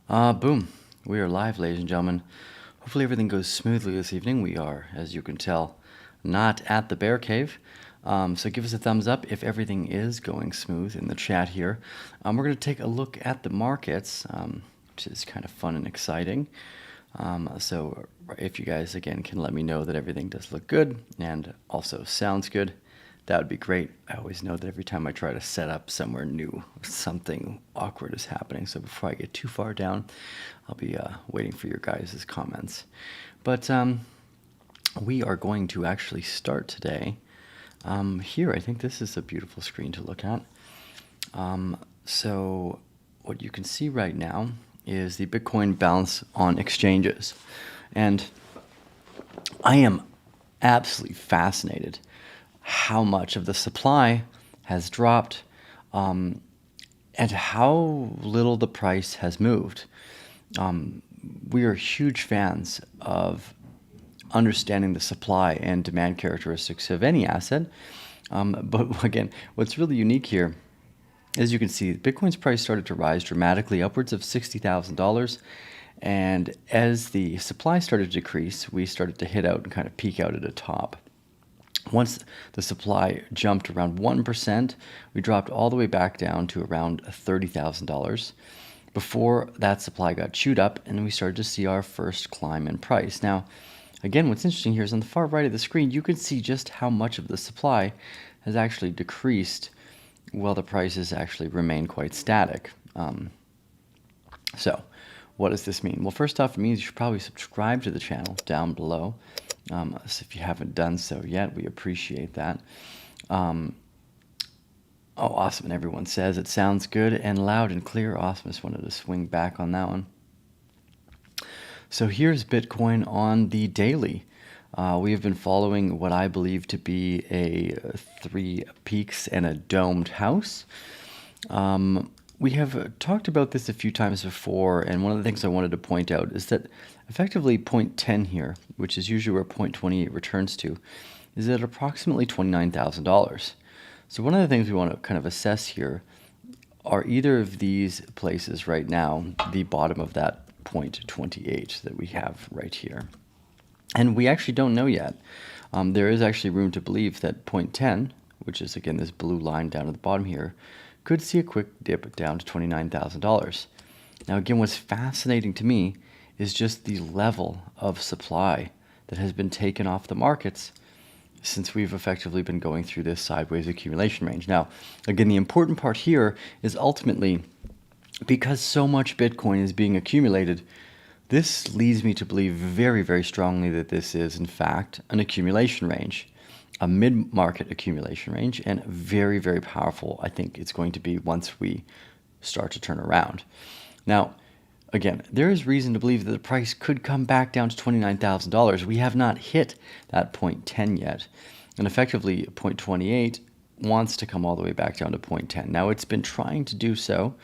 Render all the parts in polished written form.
Boom. We are live, ladies and gentlemen. Hopefully everything goes smoothly this evening. We are, as you can tell, not at the bear cave. So give us a thumbs up if everything is going smooth in the chat here. We're going to take a look at the markets, which is kind of fun and exciting. So if you guys, again, can let me know that everything does look good and also sounds good, that would be great. I always know that every time I try to set up somewhere new, something awkward is happening. So before I get too far down, I'll be waiting for your guys' comments. But we are going to actually start today. Here, I think this is a beautiful screen to look at. So what you can see right now is the Bitcoin balance on exchanges. And I am absolutely fascinated how much of the supply has dropped and how little the price has moved. We are huge fans of understanding the supply and demand characteristics of any asset. But again, what's really unique here, as you can see, Bitcoin's price started to rise dramatically, upwards of $60,000. And as the supply started to decrease, we started to hit out and kind of peak out at a top. Once the supply jumped around 1%, we dropped all the way back down to around $30,000 before that supply got chewed up, and we started to see our first climb in price. Now, again, what's interesting here is on the far right of the screen, you can see just how much of the supply has actually decreased while the prices actually remain quite static. So what does this mean? Well, first off, it means you should probably subscribe to the channel down below. So if you haven't done so yet, we appreciate that. Oh, awesome. And everyone says it sounds good and loud and clear. Awesome. Just wanted to swing back on that one. So here's Bitcoin on the daily. We have been following what I believe to be a 3 peaks and a domed house. We have talked about this a few times before, and one of the things I wanted to point out is that effectively point 10 here, which is usually where point 28 returns to, is at approximately $29,000. So one of the things we want to kind of assess here, are either of these places right now the bottom of that point 28 that we have right here? And we actually don't know yet. There is actually room to believe that point 10, which is again this blue line down at the bottom here, could see a quick dip down to $29,000. Now again, what's fascinating to me is just the level of supply that has been taken off the markets since we've effectively been going through this sideways accumulation range. Now, again, the important part here is ultimately because so much Bitcoin is being accumulated, this leads me to believe very, very strongly that this is, in fact, an accumulation range, a mid-market accumulation range, and very, very powerful, I think it's going to be once we start to turn around. Now, again, there is reason to believe that the price could come back down to $29,000. We have not hit that point 10 yet, and effectively point 28 wants to come all the way back down to point 10. Now, it's been trying to do so,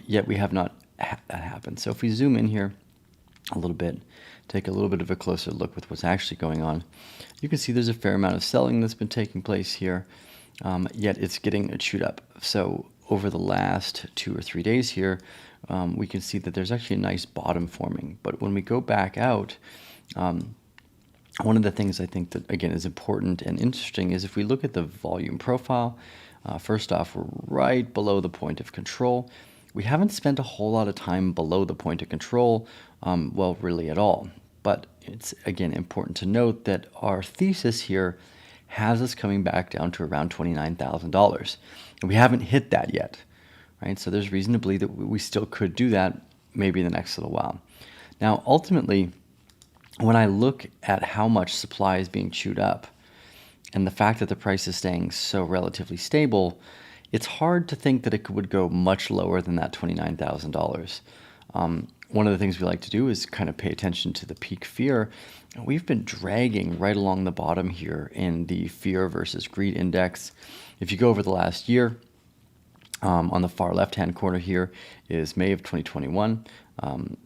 yet we have not had that happen. So if we zoom in here a little bit, take a little bit of a closer look with what's actually going on, you can see there's a fair amount of selling that's been taking place here, yet it's getting chewed up. So over the last 2 or 3 days here, we can see that there's actually a nice bottom forming. But when we go back out, one of the things I think that, again, is important and interesting is if we look at the volume profile, first off, we're right below the point of control. We haven't spent a whole lot of time below the point of control, well, really at all. But it's, again, important to note that our thesis here has us coming back down to around $29,000. And we haven't hit that yet, right? So there's reason to believe that we still could do that maybe in the next little while. Now, ultimately, when I look at how much supply is being chewed up and the fact that the price is staying so relatively stable, it's hard to think that it would go much lower than that $29,000. One of the things we like to do is kind of pay attention to the peak fear. We've been dragging right along the bottom here in the fear versus greed index. If you go over the last year, on the far left-hand corner here is May of 2021.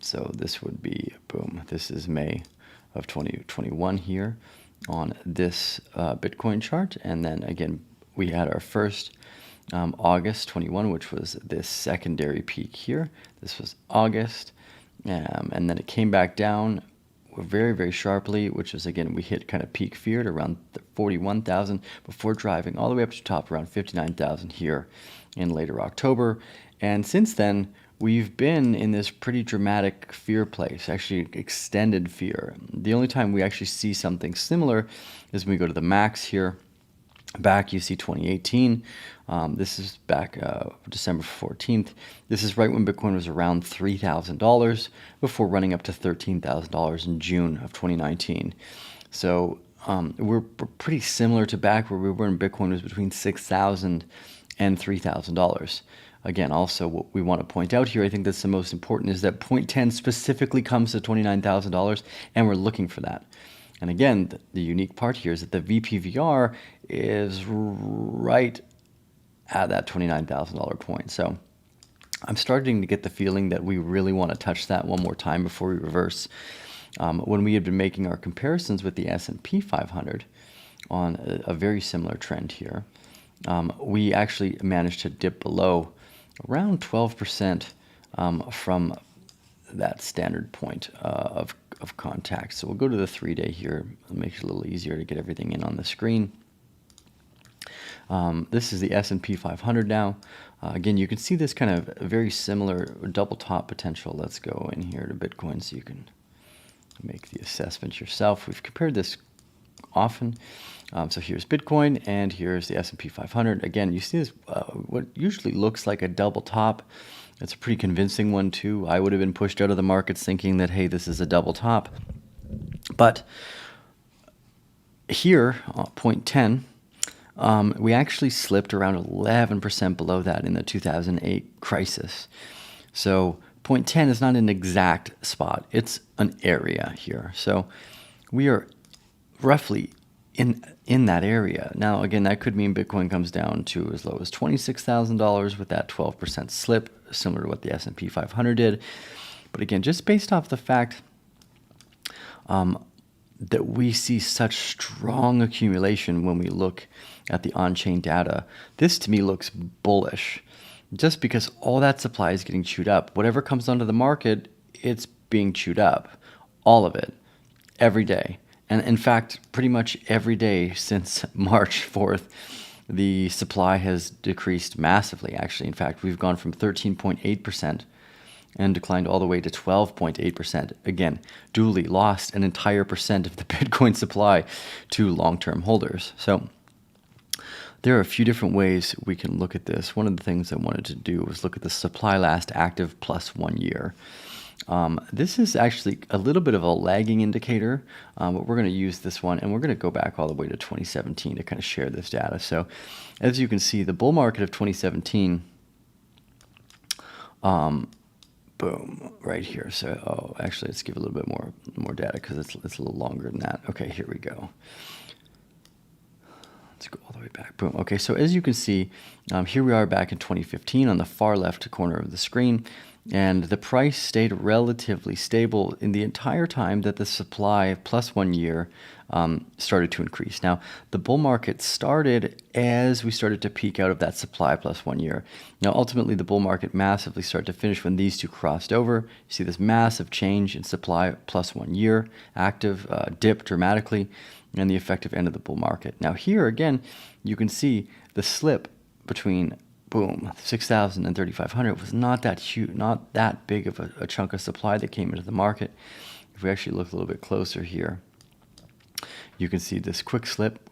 So this would be, boom, this is May of 2021 here on this Bitcoin chart. And then again, we had our first August 21, which was this secondary peak here. This was August, and then it came back down very, very sharply, which is, again, we hit kind of peak fear at around 41,000 before driving all the way up to top around 59,000 here in later October. And since then, we've been in this pretty dramatic fear place, actually extended fear. The only time we actually see something similar is when we go to the max here. Back, you see 2018. This is back December 14th. This is right when Bitcoin was around $3,000 before running up to $13,000 in June of 2019. So we're pretty similar to back where we were when Bitcoin was between $6,000 and $3,000. Again, also what we want to point out here, I think that's the most important, is that 0.10 specifically comes to $29,000, and we're looking for that. And again, the unique part here is that the VPVR is right at that $29,000 point. So I'm starting to get the feeling that we really want to touch that one more time before we reverse. When we had been making our comparisons with the S&P 500 on a very similar trend here, we actually managed to dip below around 12% from that standard point of contact. So we'll go to the 3-day here. It'll make it a little easier to get everything in on the screen. This is the S&P 500 now. Again, you can see this kind of very similar double top potential. Let's go in here to Bitcoin so you can make the assessment yourself. We've compared this often. So here's Bitcoin, and here's the S&P 500. Again, you see this, what usually looks like a double top. It's a pretty convincing one, too. I would have been pushed out of the markets thinking that, hey, this is a double top. But here, 0.10, we actually slipped around 11% below that in the 2008 crisis. So 0.10 is not an exact spot. It's an area here. So we are roughly in that area. Now, again, that could mean Bitcoin comes down to as low as $26,000 with that 12% slip, similar to what the S&P 500 did. But again, just based off the fact that we see such strong accumulation when we look at the on-chain data, this to me looks bullish. Just because all that supply is getting chewed up. Whatever comes onto the market, it's being chewed up. All of it. Every day. And in fact, pretty much every day since March 4th, the supply has decreased massively, actually. In fact, we've gone from 13.8% and declined all the way to 12.8%. Again, duly lost an entire percent of the Bitcoin supply to long-term holders. So there are a few different ways we can look at this. One of the things I wanted to do was look at the supply last active plus 1 year. This is actually a little bit of a lagging indicator, but we're going to use this one, and we're going to go back all the way to 2017 to kind of share this data. So as you can see, the bull market of 2017, boom, right here. So, actually, let's give a little bit more data because it's a little longer than that. Okay, here we go. Let's go all the way back. Boom. Okay, so as you can see, here we are back in 2015 on the far left corner of the screen. And the price stayed relatively stable in the entire time that the supply plus 1 year started to increase. Now, the bull market started as we started to peak out of that supply plus 1 year. Now, ultimately, the bull market massively started to finish when these two crossed over. You see this massive change in supply plus 1 year, active dip dramatically, and the effective end of the bull market. Now, here again, you can see the slip between boom, 6,000 and 3,500 was not that huge, not that big of a chunk of supply that came into the market. If we actually look a little bit closer here, you can see this quick slip.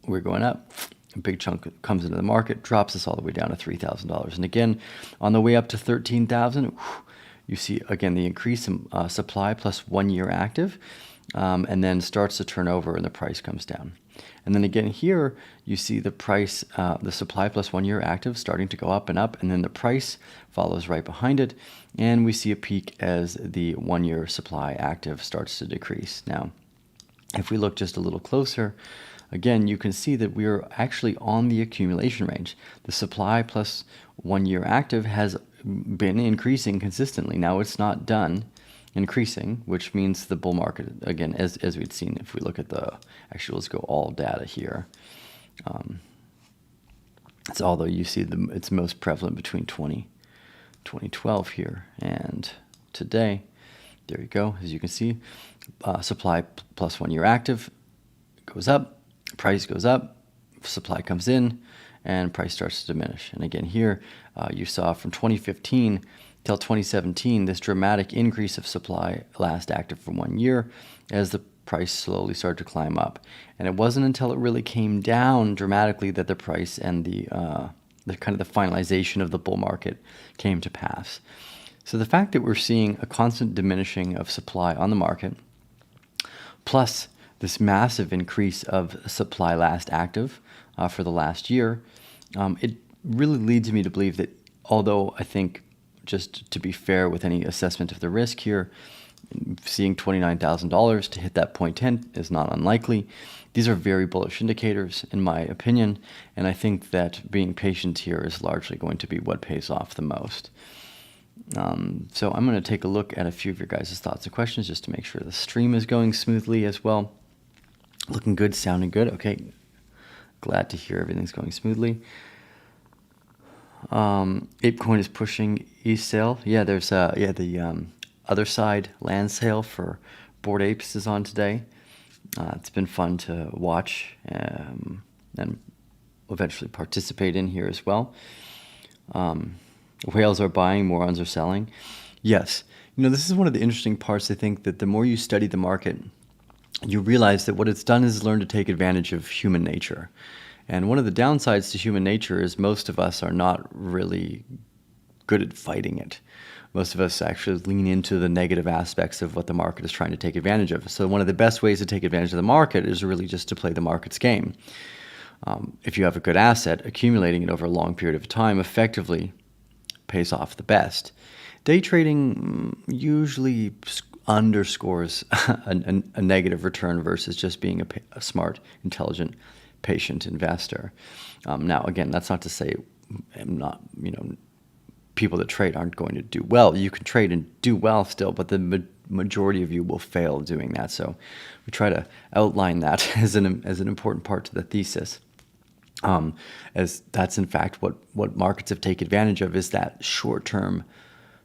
We're going up. A big chunk comes into the market, drops us all the way down to $3,000. And again, on the way up to 13,000, you see, again, the increase in supply plus 1 year active, and then starts to turn over and the price comes down. And then again here, you see the price, the supply plus 1 year active starting to go up, and then the price follows right behind it. And we see a peak as the 1 year supply active starts to decrease. Now, if we look just a little closer, again, you can see that we're actually on the accumulation range. The supply plus 1 year active has been increasing consistently. Now it's not done increasing, which means the bull market, again, as we'd seen, if we look at the, actually, let's go all data here. It's although you see it's most prevalent between 2012 here and today. There you go. As you can see, supply plus 1 year active goes up, price goes up, supply comes in, and price starts to diminish. And again, here you saw from 2015 till 2017 this dramatic increase of supply last active for 1 year as the price slowly started to climb up. And it wasn't until it really came down dramatically that the price and the kind of the finalization of the bull market came to pass. So the fact that we're seeing a constant diminishing of supply on the market, plus this massive increase of supply last active for the last year, it really leads me to believe that, although I think, just to be fair with any assessment of the risk here, seeing $29,000 to hit that 0.10 is not unlikely. These are very bullish indicators, in my opinion, and I think that being patient here is largely going to be what pays off the most. So I'm going to take a look at a few of your guys' thoughts and questions just to make sure the stream is going smoothly as well. Looking good, sounding good. Okay, glad to hear everything's going smoothly. ApeCoin is pushing e-sale. Yeah, there's the other side land sale for Bored Apes is on today. It's been fun to watch and eventually participate in here as well. Whales are buying, morons are selling. Yes, this is one of the interesting parts. I think that the more you study the market, you realize that what it's done is learn to take advantage of human nature. And one of the downsides to human nature is most of us are not really good at fighting it. Most of us actually lean into the negative aspects of what the market is trying to take advantage of. So one of the best ways to take advantage of the market is really just to play the market's game. If you have a good asset, accumulating it over a long period of time effectively pays off the best. Day trading usually underscores a negative return versus just being a smart, intelligent, patient investor. Now, again, that's not to say people that trade aren't going to do well. You can trade and do well still, but the majority of you will fail doing that. So we try to outline that as an important part to the thesis. As that's in fact what markets have taken advantage of, is that short-term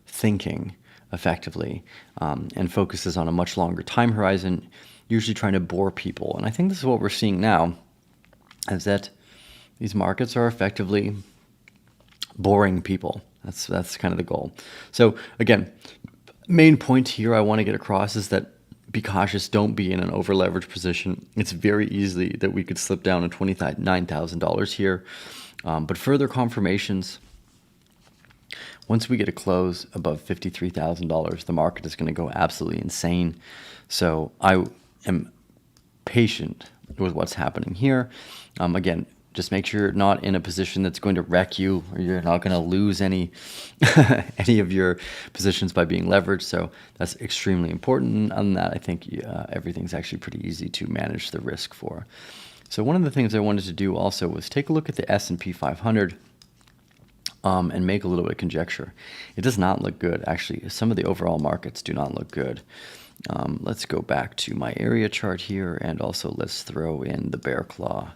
thinking effectively, and focuses on a much longer time horizon, usually trying to bore people. And I think this is what we're seeing now, is that these markets are effectively boring people. That's kind of the goal. So again, main point here I want to get across is that be cautious. Don't be in an over-leveraged position. It's very easily that we could slip down to $29,000 here. But further confirmations, once we get a close above $53,000, the market is going to go absolutely insane. So I am patient with what's happening here. Again, just make sure you're not in a position that's going to wreck you, or you're not going to lose any of your positions by being leveraged. So that's extremely important. Other than that, I think everything's actually pretty easy to manage the risk for. So one of the things I wanted to do also was take a look at the S&P 500 and make a little bit of conjecture. It does not look good. Actually, some of the overall markets do not look good. Let's go back to my area chart here, and also let's throw in the bear claw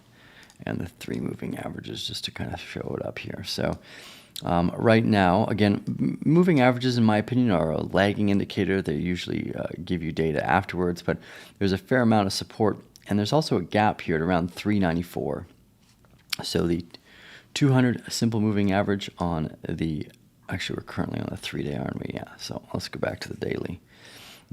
and the 3 moving averages just to kind of show it up here. So right now, again, moving averages, in my opinion, are a lagging indicator. They usually give you data afterwards, but there's a fair amount of support, and there's also a gap here at around 394. So the 200 simple moving average on the, actually we're currently on the 3-day, aren't we? Yeah, so let's go back to the daily.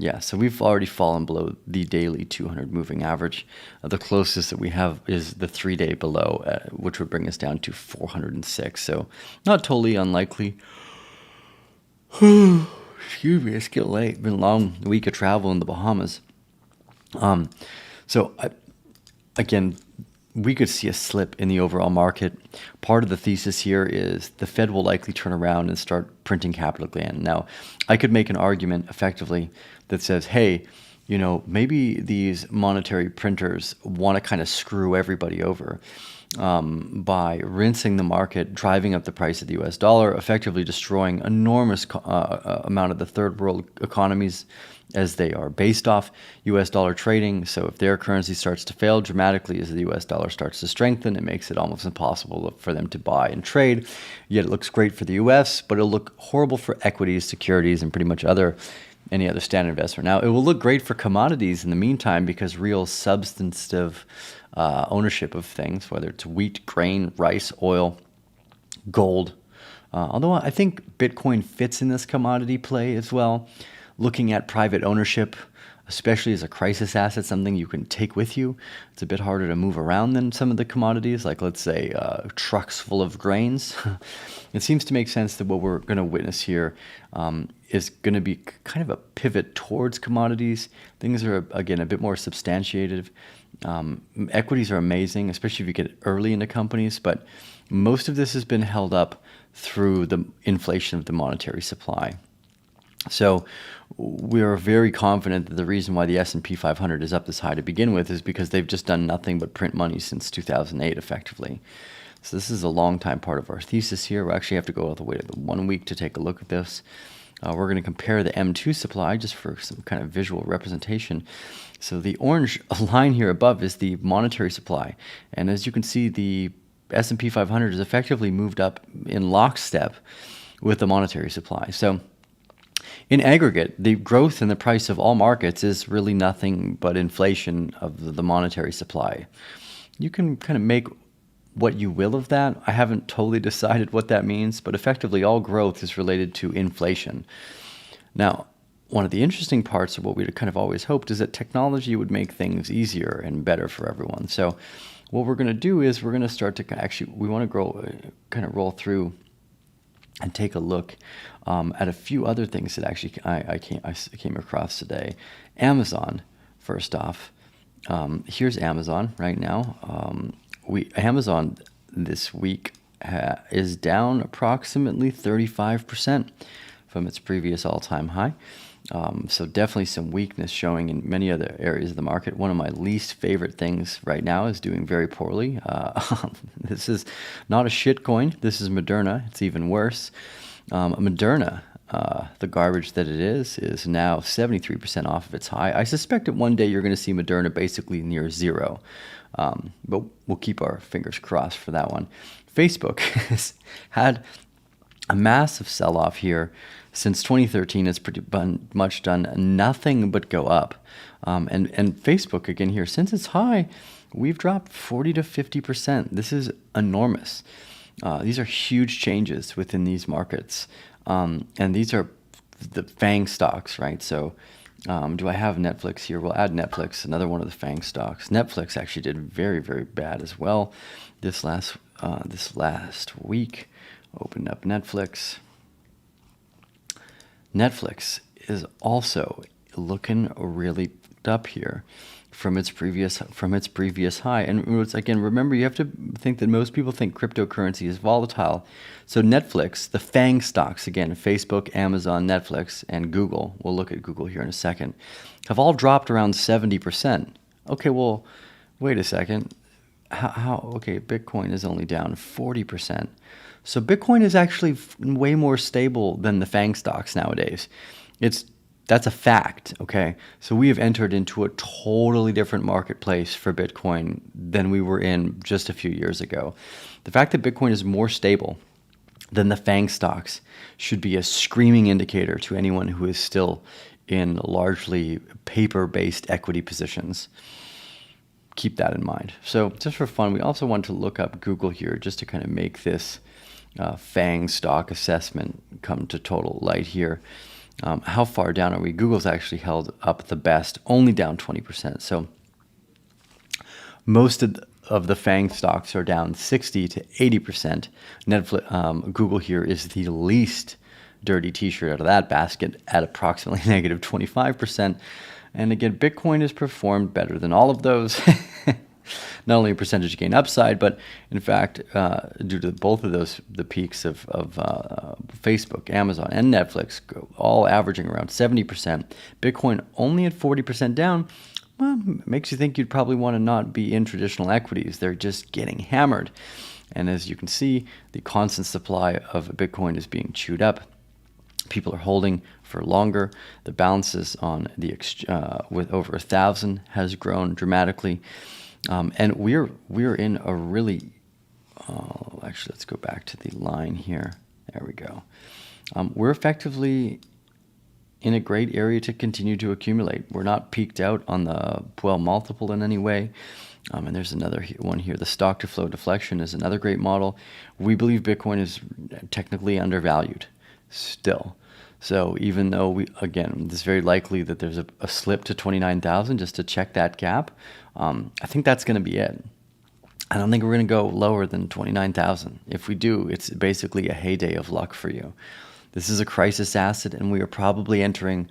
Yeah, so we've already fallen below the daily 200 moving average. The closest that we have is the 3-day below, which would bring us down to 406. So not totally unlikely. Excuse me, it's getting late. Been a long week of travel in the Bahamas. Again, we could see a slip in the overall market. Part of the thesis here is the Fed will likely turn around and start printing capital again. Now, I could make an argument effectively that says, hey, maybe these monetary printers want to kind of screw everybody over. by rinsing the market, driving up the price of the US dollar, effectively destroying enormous amount of the third world economies as they are based off US dollar trading. So if their currency starts to fail dramatically as the US dollar starts to strengthen, it makes it almost impossible for them to buy and trade. Yet it looks great for the US, but it'll look horrible for equities, securities, and pretty much any other standard investment. Now, it will look great for commodities in the meantime because real substantive ownership of things, whether it's wheat, grain, rice, oil, gold. Although I think Bitcoin fits in this commodity play as well. Looking at private ownership, especially as a crisis asset, something you can take with you. It's a bit harder to move around than some of the commodities, like let's say trucks full of grains. It seems to make sense that what we're going to witness here is going to be kind of a pivot towards commodities. Things are, again, a bit more substantiated. Equities are amazing, especially if you get early into companies, but most of this has been held up through the inflation of the monetary supply. So we are very confident that the reason why the S&P 500 is up this high to begin with is because they've just done nothing but print money since 2008, effectively. So this is a long time part of our thesis here. We actually have to go all the way to the 1 week to take a look at this. We're going to compare the M2 supply just for some kind of visual representation. So the orange line here above is the monetary supply. And as you can see, the S&P 500 has effectively moved up in lockstep with the monetary supply. So in aggregate, the growth in the price of all markets is really nothing but inflation of the monetary supply. You can kind of make what you will of that. I haven't totally decided what that means, but effectively all growth is related to inflation. Now, one of the interesting parts of what we'd kind of always hoped is that technology would make things easier and better for everyone. So what we're going to do is we're going to start to actually, we want to roll through and take a look at a few other things that actually I came across today. Amazon, first off. Here's Amazon right now. Amazon this week is down approximately 35% from its previous all-time high. So definitely some weakness showing in many other areas of the market. One of my least favorite things right now is doing very poorly. This is not a shit coin. This is Moderna. It's even worse. Moderna, the garbage that it is now 73% off of its high. I suspect that one day you're going to see Moderna basically near zero. But we'll keep our fingers crossed for that one. Facebook has had a massive sell-off here. Since 2013, it's pretty much done nothing but go up. And Facebook, again here, since it's high, we've dropped 40 to 50%. This is enormous. These are huge changes within these markets. And these are the FANG stocks, right? So do I have Netflix here? We'll add Netflix, another one of the FANG stocks. Netflix actually did very, very bad as well this last week. Opened up Netflix. Netflix is also looking really up here from its previous high. And again, remember, you have to think that most people think cryptocurrency is volatile. So Netflix, the FANG stocks, again, Facebook, Amazon, Netflix, and Google, we'll look at Google here in a second, have all dropped around 70%. Okay, well, wait a second. Okay, Bitcoin is only down 40%. So Bitcoin is actually way more stable than the FANG stocks nowadays. That's a fact, okay? So we have entered into a totally different marketplace for Bitcoin than we were in just a few years ago. The fact that Bitcoin is more stable than the FANG stocks should be a screaming indicator to anyone who is still in largely paper-based equity positions. Keep that in mind. So just for fun, we also want to look up Google here just to kind of make this FANG stock assessment come to total light here. How far down are we? Google's actually held up the best, only down 20%. So most of the FANG stocks are down 60 to 80%. Google here is the least dirty t-shirt out of that basket at approximately negative 25%. And again, Bitcoin has performed better than all of those. Not only a percentage gain upside, but in fact, due to both of those, the peaks of Facebook, Amazon, and Netflix, all averaging around 70%, Bitcoin only at 40% down, well, makes you think you'd probably want to not be in traditional equities. They're just getting hammered. And as you can see, the constant supply of Bitcoin is being chewed up. People are holding for longer. The balances on the with over 1,000 has grown dramatically, and we're in a really. Actually, let's go back to the line here. There we go. We're effectively in a great area to continue to accumulate. We're not peaked out on the Puel multiple in any way. And there's another one here. The stock to flow deflection is another great model. We believe Bitcoin is technically undervalued still. So even though it's very likely that there's a slip to 29,000 just to check that gap, I think that's going to be it. I don't think we're going to go lower than 29,000. If we do, it's basically a heyday of luck for you. This is a crisis asset, and we are probably entering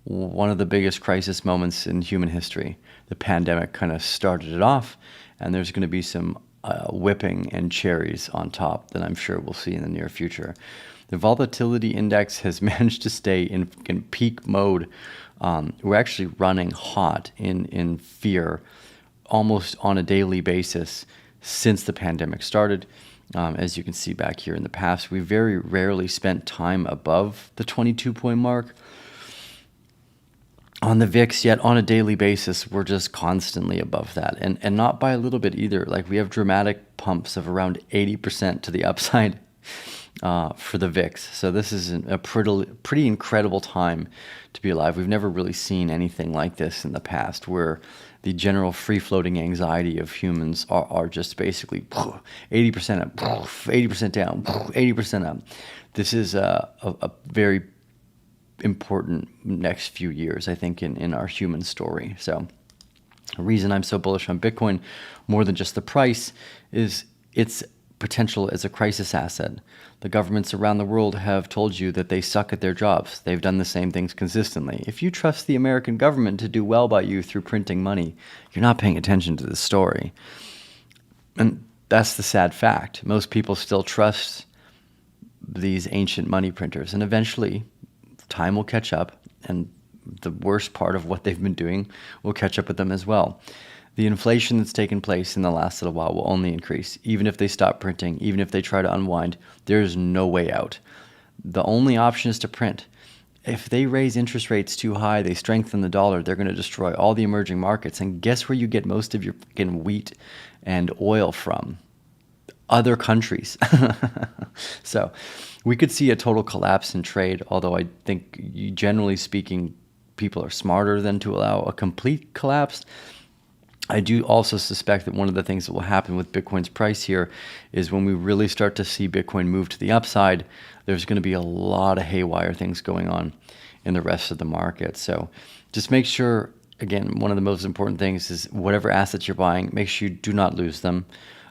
one of the biggest crisis moments in human history. The pandemic kind of started it off, and there's going to be some whipping and cherries on top that I'm sure we'll see in the near future. The volatility index has managed to stay in peak mode. We're actually running hot in fear almost on a daily basis since the pandemic started. As you can see back here in the past, we very rarely spent time above the 22-point mark. On the VIX, yet on a daily basis, we're just constantly above that. And not by a little bit either. Like, we have dramatic pumps of around 80% to the upside for the VIX. So this is a pretty incredible time to be alive. We've never really seen anything like this in the past, where the general free-floating anxiety of humans are just basically 80% up, 80% down, 80% up. This is a very important next few years, I think, in our human story. So the reason I'm so bullish on Bitcoin, more than just the price, is its potential as a crisis asset. The governments around the world have told you that they suck at their jobs. They've done the same things consistently. If you trust the American government to do well by you through printing money, you're not paying attention to the story. And that's the sad fact. Most people still trust these ancient money printers, and eventually time will catch up, and the worst part of what they've been doing will catch up with them as well. The inflation that's taken place in the last little while will only increase. Even if they stop printing, even if they try to unwind, there's no way out. The only option is to print. If they raise interest rates too high, they strengthen the dollar, they're going to destroy all the emerging markets. And guess where you get most of your wheat and oil from? Other countries. So we could see a total collapse in trade, although I think, generally speaking, people are smarter than to allow a complete collapse. I do also suspect that one of the things that will happen with Bitcoin's price here is when we really start to see Bitcoin move to the upside, there's going to be a lot of haywire things going on in the rest of the market. So just make sure, again, one of the most important things is whatever assets you're buying, make sure you do not lose them.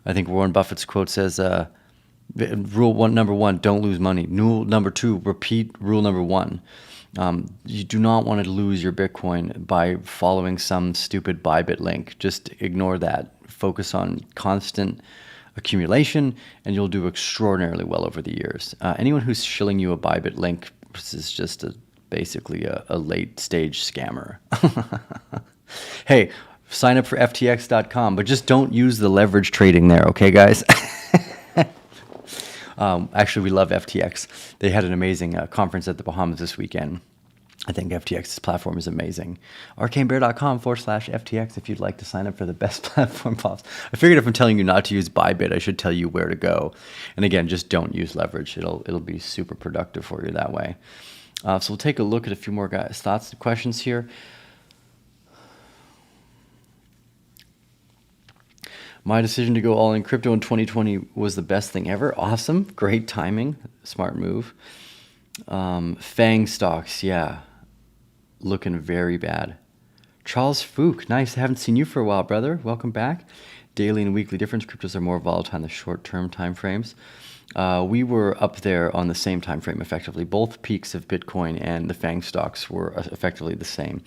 I think Warren Buffett's quote says, number one, don't lose money. Rule number two, repeat rule number one. You do not want to lose your Bitcoin by following some stupid Bybit link. Just ignore that. Focus on constant accumulation, and you'll do extraordinarily well over the years. Anyone who's shilling you a Bybit link is just basically a late-stage scammer. Hey, sign up for FTX.com, but just don't use the leverage trading there, okay, guys? Actually, we love FTX. They had an amazing conference at the Bahamas this weekend. I think FTX's platform is amazing. arcanebear.com/FTX if you'd like to sign up for the best platform possible. I figured if I'm telling you not to use Bybit, I should tell you where to go. And again, just don't use leverage. It'll be super productive for you that way. So we'll take a look at a few more guys' thoughts and questions here. My decision to go all in crypto in 2020 was the best thing ever. Awesome. Great timing. Smart move. FANG stocks. Yeah. Looking very bad. Charles Fook. Nice. Haven't seen you for a while, brother. Welcome back. Daily and weekly difference. Cryptos are more volatile in the short-term time frames. We were up there on the same time frame, effectively. Both peaks of Bitcoin and the FANG stocks were effectively the same.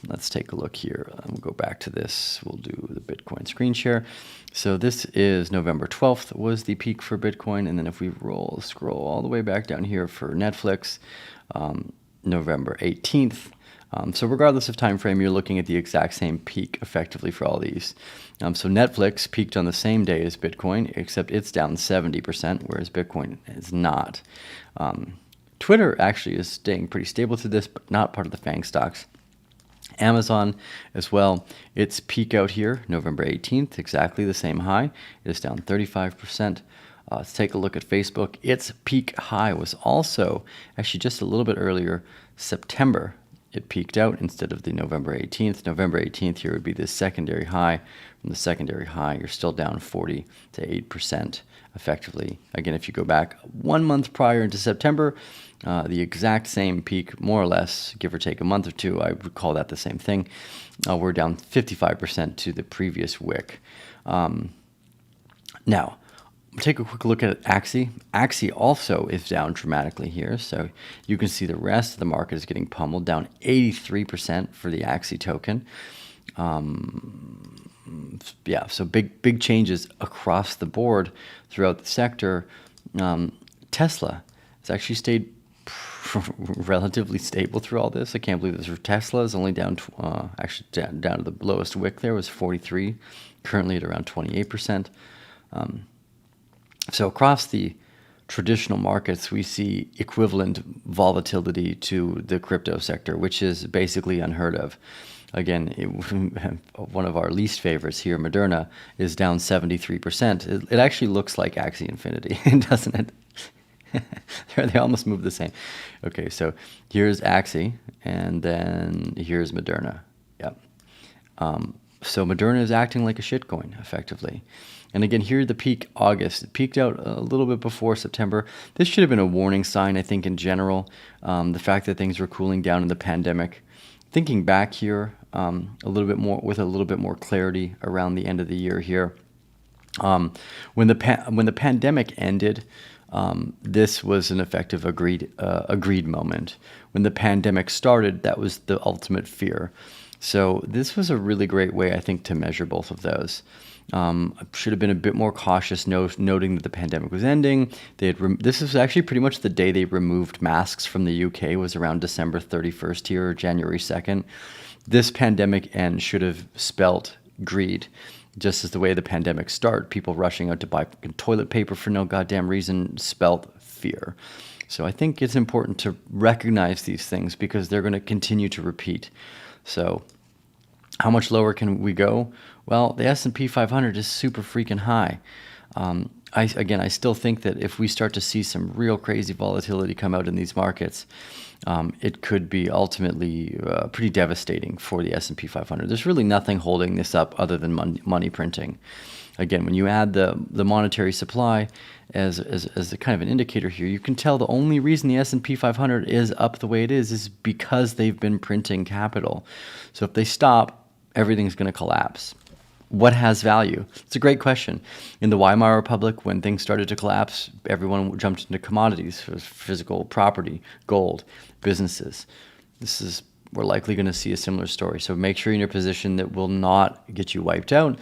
Let's take a look here. We'll go back to this. We'll do the Bitcoin screen share. So this is November 12th was the peak for Bitcoin. And then if we scroll all the way back down here for Netflix, November 18th. So regardless of time frame, you're looking at the exact same peak effectively for all these. So Netflix peaked on the same day as Bitcoin, except it's down 70%, whereas Bitcoin is not. Twitter actually is staying pretty stable to this, but not part of the FANG stocks. Amazon as well, its peak out here, November 18th, exactly the same high. It is down 35%. Let's take a look at Facebook. Its peak high was also actually just a little bit earlier, September. It peaked out instead of the November 18th. November 18th here would be the secondary high. From the secondary high, you're still down 40 to 8% effectively. Again, if you go back 1 month prior into September, the exact same peak, more or less, give or take a month or two, I would call that the same thing. We're down 55% to the previous wick. Now, take a quick look at AXI. AXI also is down dramatically here. So you can see the rest of the market is getting pummeled, down 83% for the AXI token. Yeah, so big changes across the board throughout the sector. Tesla has actually stayed relatively stable through all this. I can't believe this. Tesla is only down, down to the lowest wick there was 43, currently at around 28%. So across the traditional markets, we see equivalent volatility to the crypto sector, which is basically unheard of. Again, one of our least favorites here, Moderna, is down 73%. It actually looks like Axie Infinity, doesn't it? They almost move the same. Okay, so here's Axie, and then here's Moderna. Yep. So Moderna is acting like a shitcoin, effectively. And again, here the peak, August. It peaked out a little bit before September. This should have been a warning sign, I think, in general. The fact that things were cooling down in the pandemic. Thinking back here a little bit more, with a little bit more clarity around the end of the year here. When the pandemic ended, this was an effective agreed moment. When the pandemic started, that was the ultimate fear. So this was a really great way, I think, to measure both of those. I should have been a bit more cautious, noting that the pandemic was ending. This is actually pretty much the day they removed masks from the UK, was around December 31st here, or January 2nd. This pandemic end should have spelt greed, just as the way the pandemic started. People rushing out to buy toilet paper for no goddamn reason spelt fear. So I think it's important to recognize these things because they're going to continue to repeat. So how much lower can we go? Well, the S&P 500 is super freaking high. I still think that if we start to see some real crazy volatility come out in these markets, it could be ultimately pretty devastating for the S&P 500. There's really nothing holding this up other than money printing. Again, when you add the monetary supply as a kind of an indicator here, you can tell the only reason the S&P 500 is up the way it is because they've been printing capital. So if they stop, everything's going to collapse. What has value? It's a great question. In the Weimar Republic, when things started to collapse, everyone jumped into commodities, physical property, gold, businesses. We're likely going to see a similar story. So make sure you're in a position that will not get you wiped out,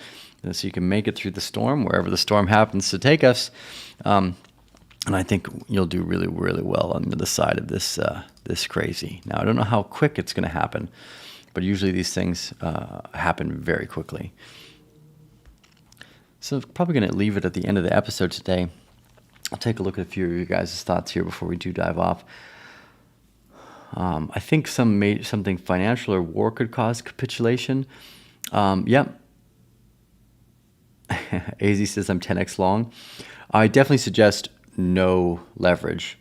so you can make it through the storm, wherever the storm happens to take us. And I think you'll do really, really well on the other side of this crazy. Now, I don't know how quick it's going to happen, but usually these things happen very quickly. So probably going to leave it at the end of the episode today. I'll take a look at a few of you guys' thoughts here before we do dive off. I think something financial or war could cause capitulation. Yep. AZ says I'm 10x long. I definitely suggest no leverage.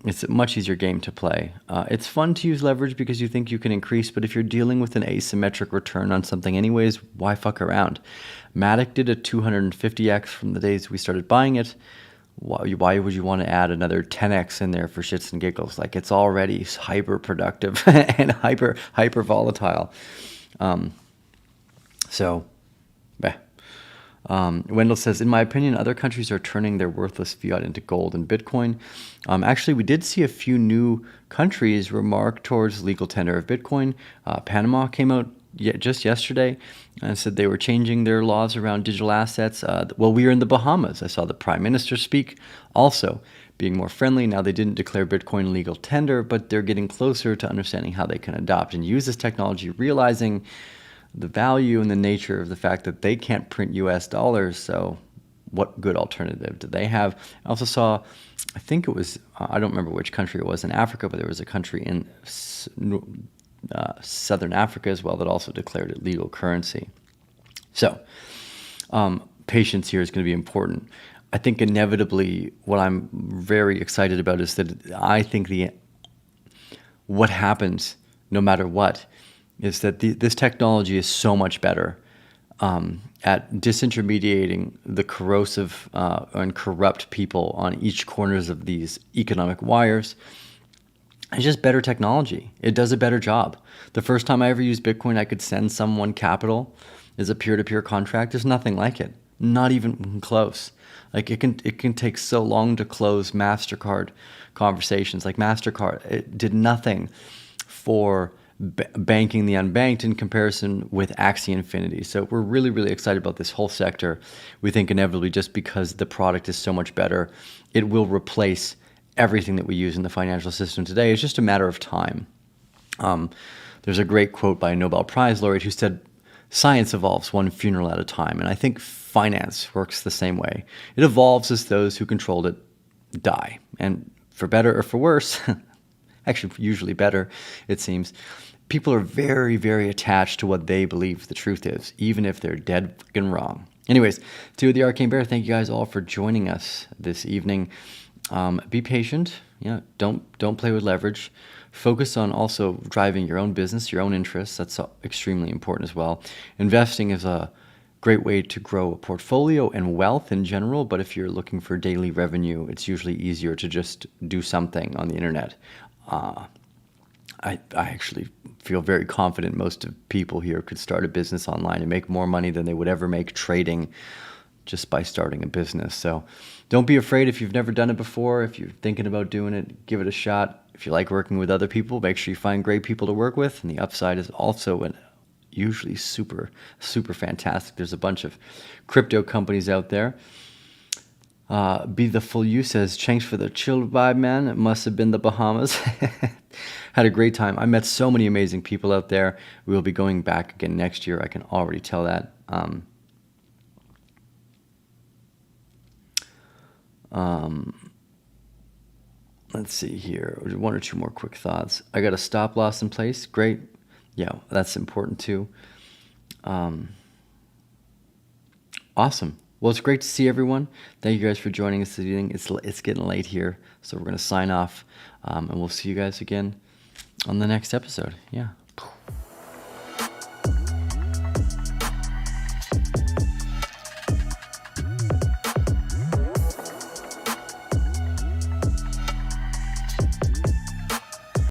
It's a much easier game to play. It's fun to use leverage because you think you can increase, but if you're dealing with an asymmetric return on something anyways, why fuck around? Matic did a 250x from the days we started buying it. Why would you want to add another 10x in there for shits and giggles? Like, it's already hyper productive and hyper volatile. Wendell says, in my opinion, other countries are turning their worthless fiat into gold and Bitcoin. Actually, we did see a few new countries remark towards legal tender of Bitcoin. Panama came out just yesterday and said they were changing their laws around digital assets. We were in the Bahamas. I saw the Prime Minister speak. Also, being more friendly. Now, they didn't declare Bitcoin legal tender, but they're getting closer to understanding how they can adopt and use this technology, realizing the value and the nature of the fact that they can't print US dollars. So what good alternative do they have? I also saw, I think it was, I don't remember which country it was in Africa, but there was a country in Southern Africa as well that also declared it legal currency. So patience here is going to be important. I think inevitably what I'm very excited about is that I think what happens no matter what is that this technology is so much better at disintermediating the corrosive and corrupt people on each corners of these economic wires. It's just better technology. It does a better job. The first time I ever used Bitcoin, I could send someone capital as a peer-to-peer contract. There's nothing like it. Not even close. Like it can take so long to close MasterCard conversations. Like MasterCard, it did nothing for banking the unbanked in comparison with Axie Infinity. So we're really, really excited about this whole sector. We think inevitably just because the product is so much better, it will replace everything that we use in the financial system today. It's just a matter of time. There's a great quote by a Nobel Prize laureate who said, "Science evolves one funeral at a time." And I think finance works the same way. It evolves as those who controlled it die. And for better or for worse, actually usually better, it seems, people are very, very attached to what they believe the truth is, even if they're dead fucking wrong. Anyways, to the Arcane Bear, thank you guys all for joining us this evening. Be patient. Don't play with leverage. Focus on also driving your own business, your own interests. That's extremely important as well. Investing is a great way to grow a portfolio and wealth in general, but if you're looking for daily revenue, it's usually easier to just do something on the internet. I actually feel very confident most of people here could start a business online and make more money than they would ever make trading just by starting a business. So don't be afraid if you've never done it before. If you're thinking about doing it, give it a shot. If you like working with other people, make sure you find great people to work with. And the upside is also usually super, super fantastic. There's a bunch of crypto companies out there. Be the Full You says, "Thanks for the chill vibe, man. It must have been the Bahamas." Had a great time. I met so many amazing people out there. We will be going back again next year. I can already tell that. Let's see here. One or two more quick thoughts. I got a stop loss in place. Great. Yeah, that's important too. Awesome. Well, it's great to see everyone. Thank you guys for joining us this evening. It's getting late here, so we're going to sign off, and we'll see you guys again on the next episode. Yeah.